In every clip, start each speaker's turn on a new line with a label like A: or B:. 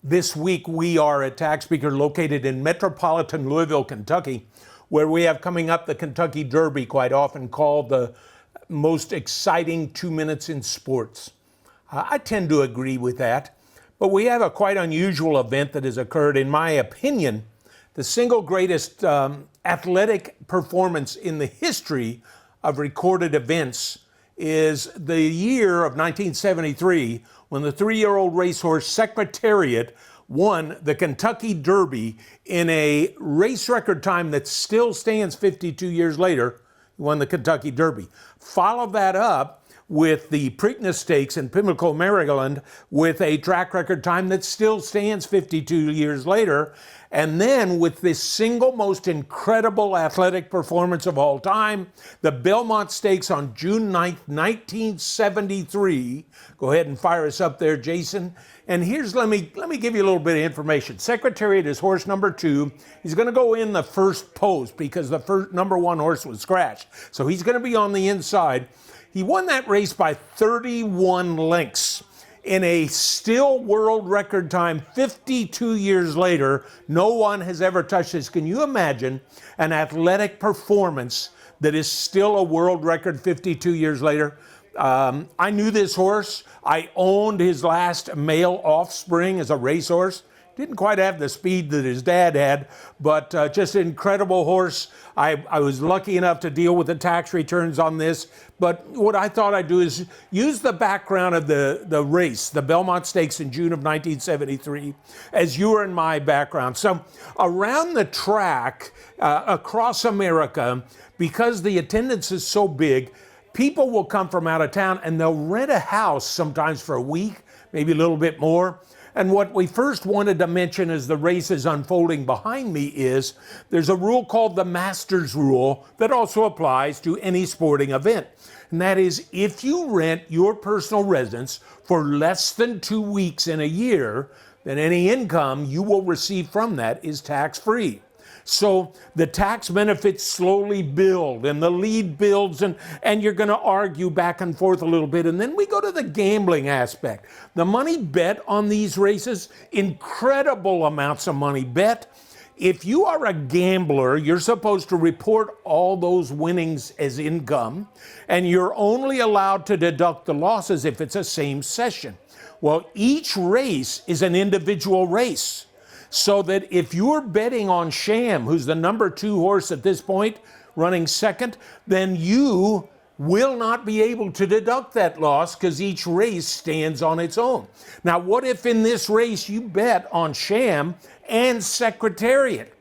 A: This week we are at Tax Speaker located in metropolitan Louisville, Kentucky, where we have coming up the Kentucky Derby, quite often called the most exciting 2 minutes in sports. I tend to agree with that, but we have a quite unusual event that has occurred, in my opinion, the single greatest athletic performance in the history of recorded events is the year of 1973 when the 3-year-old racehorse Secretariat won the Kentucky Derby in a race record time that still stands 52 years later. He won the Kentucky Derby. Follow that up with the Preakness Stakes in Pimlico, Maryland, with a track record time that still stands 52 years later. And then with this single most incredible athletic performance of all time, the Belmont Stakes on June 9th, 1973. Go ahead and fire us up there, Jason. And let me give you a little bit of information. Secretariat is horse number 2. He's going to go in the first post because the first number 1 horse was scratched. So he's going to be on the inside. He won that race by 31 lengths in a still world record time 52 years later. No one has ever touched this. Can you imagine an athletic performance that is still a world record 52 years later? I knew this horse. I owned his last male offspring as a racehorse. Didn't quite have the speed that his dad had, but just an incredible horse. I was lucky enough to deal with the tax returns on this, but what I thought I'd do is use the background of the race, the Belmont Stakes in June of 1973, as you were in my background. So around the track, across America, because the attendance is so big, people will come from out of town and they'll rent a house sometimes for a week, maybe a little bit more. And what we first wanted to mention as the race is unfolding behind me is there's a rule called the Masters Rule that also applies to any sporting event. And that is, if you rent your personal residence for less than 2 weeks in a year, then any income you will receive from that is tax-free. So the tax benefits slowly build and the lead builds, and you're going to argue back and forth a little bit. And then we go to the gambling aspect. The money bet on these races, incredible amounts of money bet. If you are a gambler, you're supposed to report all those winnings as income, and you're only allowed to deduct the losses if it's a same session. Well, each race is an individual race. So that if you're betting on Sham, who's the number 2 horse at this point, running second, then you will not be able to deduct that loss because each race stands on its own. Now, what if in this race you bet on Sham and Secretariat?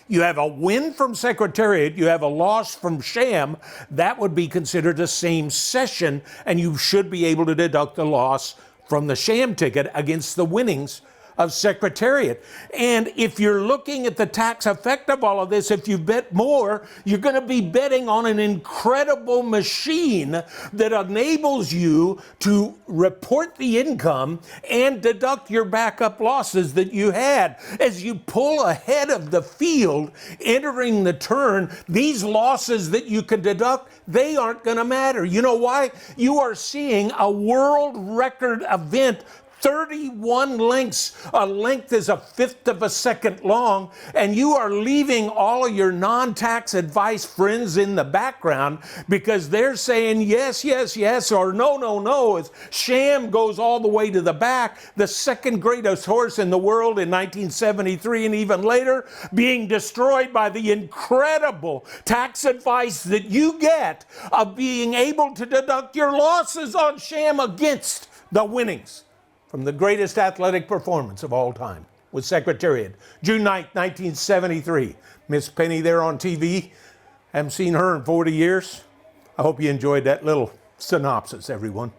A: You have a win from Secretariat, you have a loss from Sham, that would be considered a same session, and you should be able to deduct the loss from the Sham ticket against the winnings of Secretariat. And if you're looking at the tax effect of all of this, if you bet more, you're going to be betting on an incredible machine that enables you to report the income and deduct your backup losses that you had. As you pull ahead of the field, entering the turn, these losses that you can deduct, they aren't going to matter. You know why? You are seeing a world record event, 31 lengths. A length is 1/5 of a second long, and you are leaving all of your non-tax advice friends in the background because they're saying yes, yes, yes, or no, no, no. As Sham goes all the way to the back, the second greatest horse in the world in 1973 and even later, being destroyed by the incredible tax advice that you get of being able to deduct your losses on Sham against the winnings from the greatest athletic performance of all time with Secretariat. June 9th, 1973. Miss Penny there on TV. Haven't seen her in 40 years. I hope you enjoyed that little synopsis, everyone.